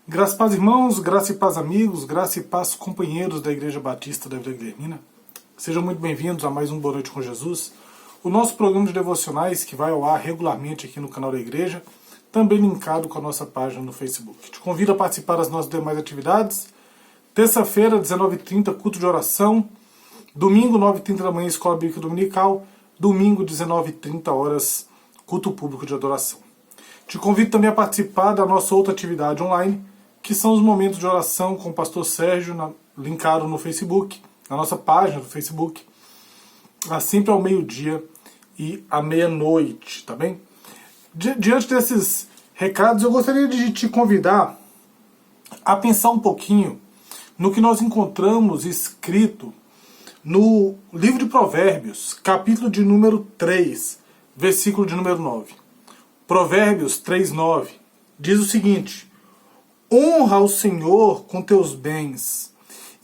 Graça e paz, irmãos, graça e paz, amigos, graça e paz, companheiros da Igreja Batista da Vila Guilhermina. Sejam muito bem-vindos a mais um Boa Noite com Jesus, o nosso programa de devocionais que vai ao ar regularmente aqui no canal da Igreja, também linkado com a nossa página no Facebook. Te convido a participar das nossas demais atividades. Terça-feira, 19h30, culto de oração. Domingo, 9h30 da manhã, Escola Bíblica Dominical. Domingo, 19h30, culto público de adoração. Te convido também a participar da nossa outra atividade online, que são os momentos de oração com o pastor Sérgio, linkado no Facebook, na nossa página do Facebook, sempre ao meio-dia e à meia-noite, tá bem? Diante desses recados, eu gostaria de te convidar a pensar um pouquinho no que nós encontramos escrito no livro de Provérbios, capítulo de número 3, versículo de número 9. Provérbios 3:9 diz o seguinte: honra o Senhor com teus bens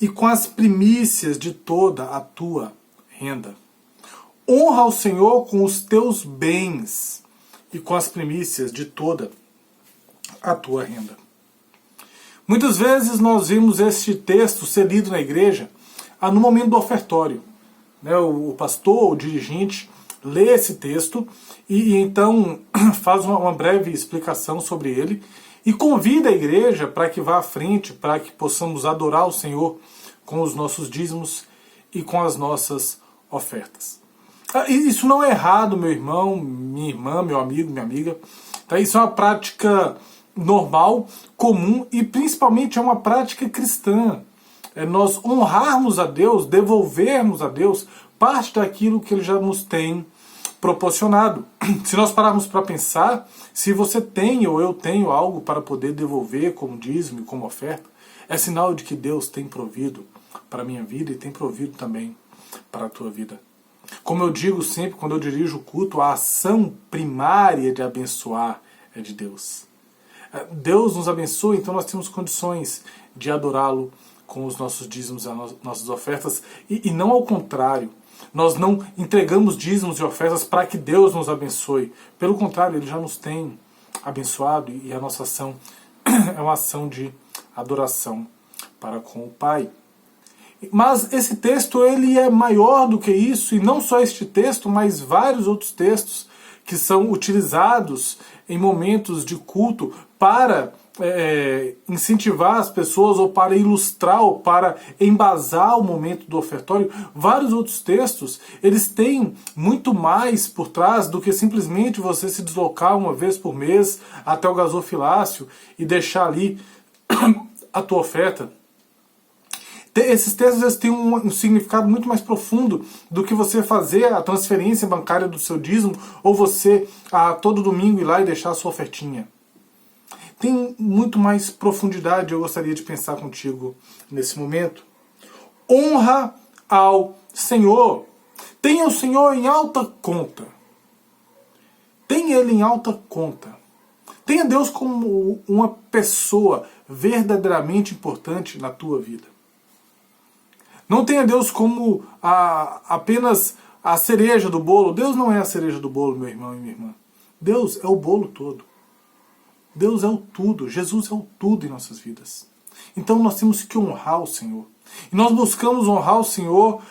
e com as primícias de toda a tua renda. Honra o Senhor com os teus bens e com as primícias de toda a tua renda. Muitas vezes nós vimos este texto ser lido na igreja no momento do ofertório. O pastor, o dirigente, lê esse texto e então faz uma breve explicação sobre ele e convida a igreja para que vá à frente, para que possamos adorar o Senhor com os nossos dízimos e com as nossas ofertas. Isso não é errado, meu irmão, minha irmã, meu amigo, minha amiga. Isso é uma prática normal, comum e principalmente é uma prática cristã. É nós honrarmos a Deus, devolvermos a Deus parte daquilo que Ele já nos tem proporcionado. Se nós pararmos para pensar, se você tem ou eu tenho algo para poder devolver como dízimo e como oferta, é sinal de que Deus tem provido para a minha vida e tem provido também para a tua vida. Como eu digo sempre quando eu dirijo o culto, a ação primária de abençoar é de Deus. Deus nos abençoa, então nós temos condições de adorá-lo com os nossos dízimos e as nossas ofertas, e não ao contrário. Nós não entregamos dízimos e ofertas para que Deus nos abençoe. Pelo contrário, Ele já nos tem abençoado e a nossa ação é uma ação de adoração para com o Pai. Mas esse texto ele é maior do que isso, e não só este texto, mas vários outros textos que são utilizados em momentos de culto para incentivar as pessoas, ou para ilustrar, ou para embasar o momento do ofertório. Vários outros textos, eles têm muito mais por trás do que simplesmente você se deslocar uma vez por mês até o gasofilácio e deixar ali a tua oferta. Esses textos eles têm um significado muito mais profundo do que você fazer a transferência bancária do seu dízimo, ou você todo domingo ir lá e deixar a sua ofertinha. Tem muito mais profundidade, eu gostaria de pensar contigo nesse momento. Honra ao Senhor. Tenha o Senhor em alta conta. Tenha Ele em alta conta. Tenha Deus como uma pessoa verdadeiramente importante na tua vida. Não tenha Deus como apenas a cereja do bolo. Deus não é a cereja do bolo, meu irmão e minha irmã. Deus é o bolo todo. Deus é o tudo. Jesus é o tudo em nossas vidas. Então nós temos que honrar o Senhor. E nós buscamos honrar o Senhor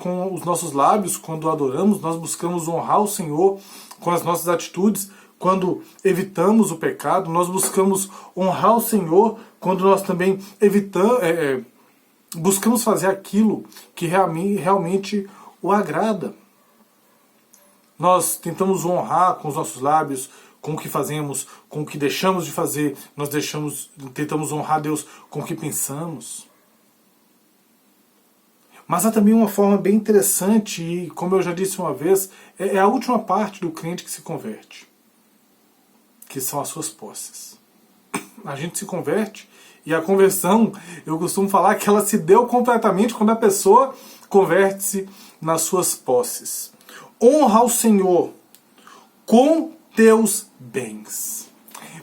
com os nossos lábios quando adoramos. Nós buscamos honrar o Senhor com as nossas atitudes quando evitamos o pecado. Nós buscamos honrar o Senhor quando nós também buscamos fazer aquilo que realmente o agrada. Nós tentamos honrar com os nossos lábios, com o que fazemos, com o que deixamos de fazer. Nós tentamos honrar Deus com o que pensamos. Mas há também uma forma bem interessante, e como eu já disse uma vez, é a última parte do crente que se converte, que são as suas posses. A gente se converte, e a conversão, eu costumo falar que ela se deu completamente quando a pessoa converte-se nas suas posses. Honra ao Senhor com teus bens.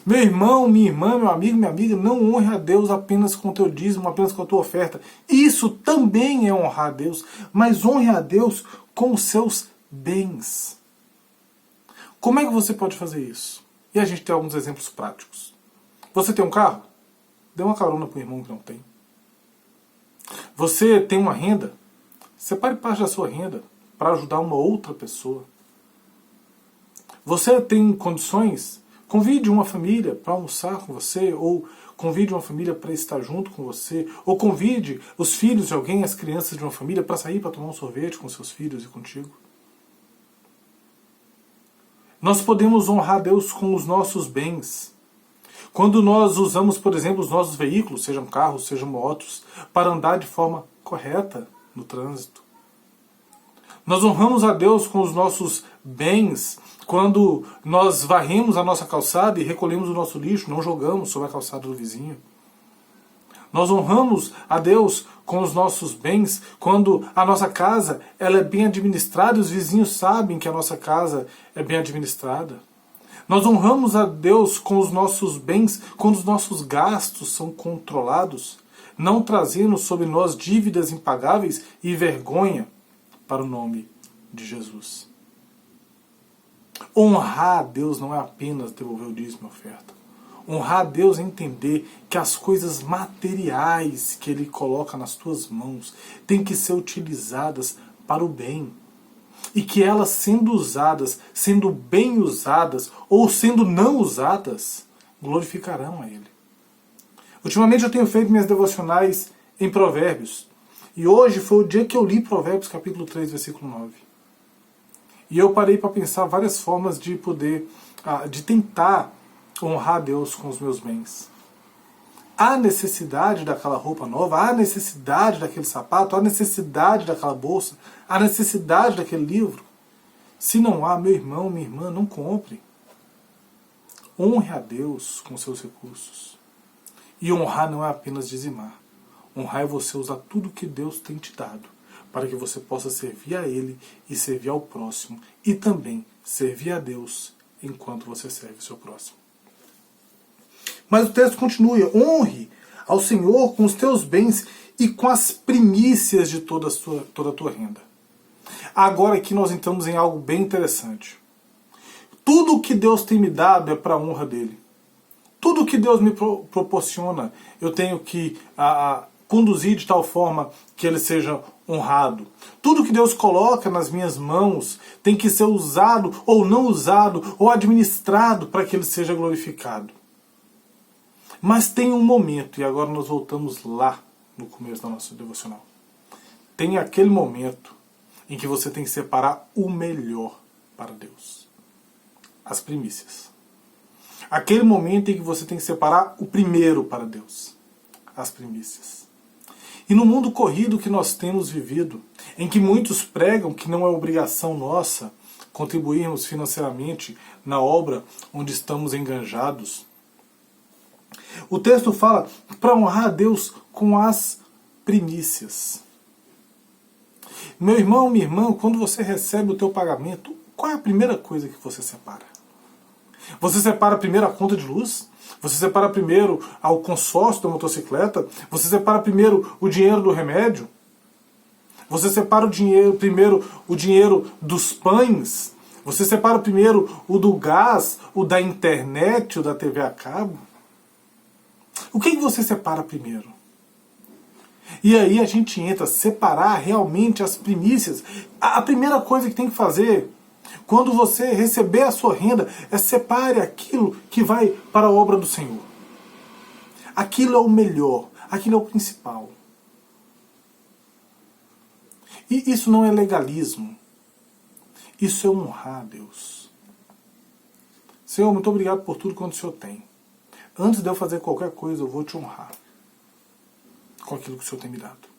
Meu irmão, minha irmã, meu amigo, minha amiga, não honre a Deus apenas com o teu dízimo, apenas com a tua oferta. Isso também é honrar a Deus, mas honre a Deus com os seus bens. Como é que você pode fazer isso? E a gente tem alguns exemplos práticos. Você tem um carro? Dê uma carona para o irmão que não tem. Você tem uma renda? Separe parte da sua renda para ajudar uma outra pessoa. Você tem condições? Convide uma família para almoçar com você, ou convide uma família para estar junto com você, ou convide os filhos de alguém, as crianças de uma família, para sair para tomar um sorvete com seus filhos e contigo. Nós podemos honrar Deus com os nossos bens. Quando nós usamos, por exemplo, os nossos veículos, sejam carros, sejam motos, para andar de forma correta no trânsito. Nós honramos a Deus com os nossos bens quando nós varremos a nossa calçada e recolhemos o nosso lixo, não jogamos sobre a calçada do vizinho. Nós honramos a Deus com os nossos bens quando a nossa casa ela é bem administrada e os vizinhos sabem que a nossa casa é bem administrada. Nós honramos a Deus com os nossos bens quando os nossos gastos são controlados, não trazendo sobre nós dívidas impagáveis e vergonha para o nome de Jesus. Honrar a Deus não é apenas devolver o dízimo e a oferta. Honrar a Deus é entender que as coisas materiais que Ele coloca nas tuas mãos têm que ser utilizadas para o bem. E que elas sendo usadas, sendo bem usadas ou sendo não usadas, glorificarão a Ele. Ultimamente eu tenho feito minhas devocionais em Provérbios. E hoje foi o dia que eu li Provérbios capítulo 3, versículo 9. E eu parei para pensar várias formas de poder, de tentar honrar a Deus com os meus bens. Há necessidade daquela roupa nova, há necessidade daquele sapato, há necessidade daquela bolsa, há necessidade daquele livro. Se não há, meu irmão, minha irmã, não compre. Honre a Deus com seus recursos. E honrar não é apenas dizimar. Honrar é você usar tudo que Deus tem te dado, para que você possa servir a Ele e servir ao próximo, e também servir a Deus enquanto você serve o seu próximo. Mas o texto continua: honre ao Senhor com os teus bens e com as primícias de toda a tua renda. Agora aqui nós entramos em algo bem interessante. Tudo o que Deus tem me dado é para a honra dele. Tudo o que Deus me proporciona, eu tenho que conduzir de tal forma que ele seja honrado. Tudo que Deus coloca nas minhas mãos tem que ser usado ou não usado ou administrado para que ele seja glorificado. Mas tem um momento, e agora nós voltamos lá no começo da nossa devocional. Tem aquele momento em que você tem que separar o melhor para Deus. As primícias. Aquele momento em que você tem que separar o primeiro para Deus. As primícias. E no mundo corrido que nós temos vivido, em que muitos pregam que não é obrigação nossa contribuirmos financeiramente na obra onde estamos enganjados, o texto fala para honrar a Deus com as primícias. Meu irmão, minha irmã, quando você recebe o teu pagamento, qual é a primeira coisa que você separa? Você separa primeiro a conta de luz? Você separa primeiro o consórcio da motocicleta? Você separa primeiro o dinheiro do remédio? Você separa primeiro o dinheiro dos pães? Você separa primeiro o do gás, o da internet, o da TV a cabo? O que você separa primeiro? E aí a gente entra, separar realmente as primícias. A primeira coisa que tem que fazer, quando você receber a sua renda, é separe aquilo que vai para a obra do Senhor. Aquilo é o melhor, aquilo é o principal. E isso não é legalismo. Isso é honrar a Deus. Senhor, muito obrigado por tudo quanto o Senhor tem. Antes de eu fazer qualquer coisa, eu vou te honrar com aquilo que o Senhor tem me dado.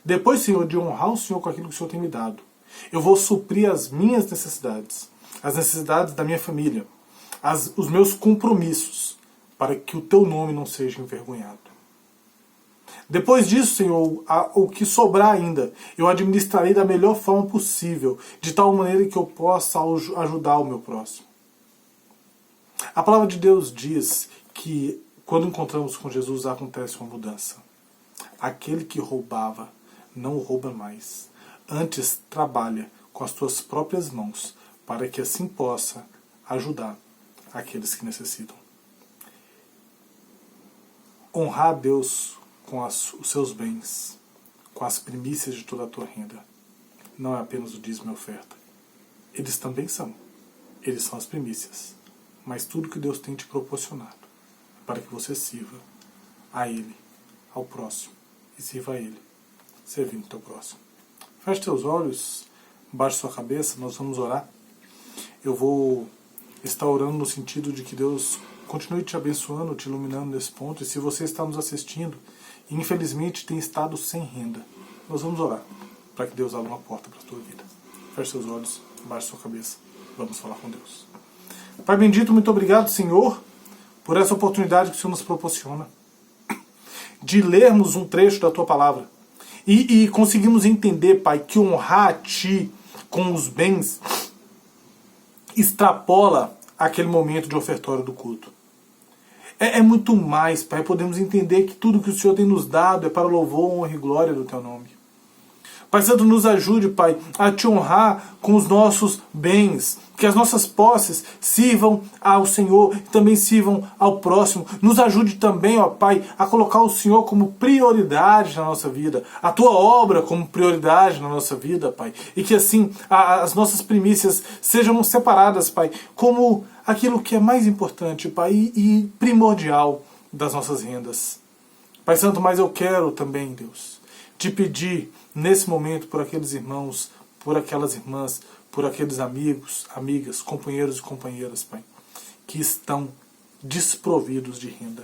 Depois, Senhor, de honrar o Senhor com aquilo que o Senhor tem me dado, eu vou suprir as minhas necessidades, as necessidades da minha família, os meus compromissos, para que o teu nome não seja envergonhado. Depois disso, Senhor, o que sobrar ainda, eu administrarei da melhor forma possível, de tal maneira que eu possa ajudar o meu próximo. A palavra de Deus diz que quando encontramos com Jesus acontece uma mudança. Aquele que roubava não rouba mais. Antes trabalha com as suas próprias mãos para que assim possa ajudar aqueles que necessitam. honrar a Deus com os seus bens, com as primícias de toda a tua renda, não é apenas o dízimo e a oferta. Eles também são. Eles são as primícias. Mas tudo que Deus tem te proporcionado para que você sirva a Ele, ao próximo, e sirva a Ele, servindo o teu próximo. Feche teus olhos, baixe sua cabeça, nós vamos orar. Eu vou estar orando no sentido de que Deus continue te abençoando, te iluminando nesse ponto. E se você está nos assistindo e infelizmente tem estado sem renda, nós vamos orar para que Deus abra uma porta para a tua vida. Feche seus olhos, baixe sua cabeça, vamos falar com Deus. Pai bendito, muito obrigado, Senhor, por essa oportunidade que o Senhor nos proporciona de lermos um trecho da tua palavra e conseguimos entender, Pai, que honrar a Ti com os bens extrapola aquele momento de ofertório do culto. É muito mais, Pai, podemos entender que tudo que o Senhor tem nos dado é para louvor, honra e glória do Teu nome. Pai Santo, nos ajude, Pai, a Te honrar com os nossos bens, que as nossas posses sirvam ao Senhor e também sirvam ao próximo. Nos ajude também, ó Pai, a colocar o Senhor como prioridade na nossa vida, a Tua obra como prioridade na nossa vida, Pai. E que assim as nossas primícias sejam separadas, Pai, como aquilo que é mais importante, Pai, e primordial das nossas rendas. Pai Santo, mas eu quero também, Deus, Te pedir nesse momento por aqueles irmãos, por aquelas irmãs, por aqueles amigos, amigas, companheiros e companheiras, Pai, que estão desprovidos de renda.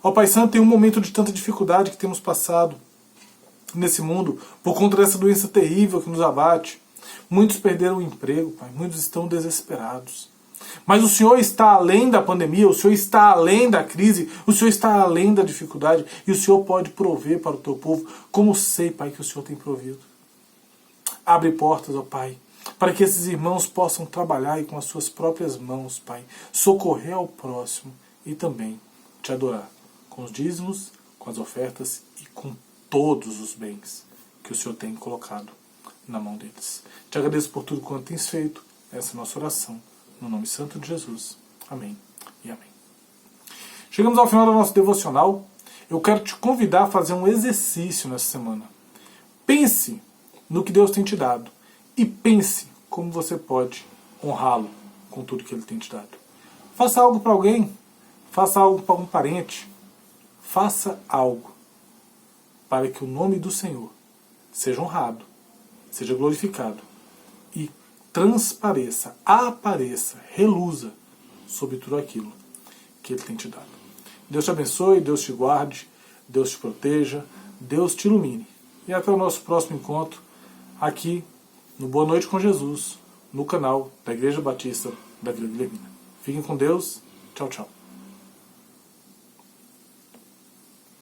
Ó Pai Santo, tem um momento de tanta dificuldade que temos passado nesse mundo por conta dessa doença terrível que nos abate. Muitos perderam o emprego, Pai, muitos estão desesperados. Mas o Senhor está além da pandemia, o Senhor está além da crise, o Senhor está além da dificuldade e o Senhor pode prover para o teu povo, como sei, Pai, que o Senhor tem provido. Abre portas, ó Pai, para que esses irmãos possam trabalhar e com as suas próprias mãos, Pai, socorrer ao próximo e também Te adorar com os dízimos, com as ofertas e com todos os bens que o Senhor tem colocado na mão deles. Te agradeço por tudo quanto tens feito, essa é a nossa oração. No nome santo de Jesus. Amém e amém. Chegamos ao final do nosso devocional. Eu quero te convidar a fazer um exercício nessa semana. Pense no que Deus tem te dado. E pense como você pode honrá-lo com tudo que Ele tem te dado. Faça algo para alguém. Faça algo para um parente. Faça algo para que o nome do Senhor seja honrado, seja glorificado e transpareça, apareça, reluza sobre tudo aquilo que Ele tem te dado. Deus te abençoe, Deus te guarde, Deus te proteja, Deus te ilumine. E até o nosso próximo encontro aqui no Boa Noite com Jesus, no canal da Igreja Batista da Vila Guilhermina. Fiquem com Deus. Tchau, tchau.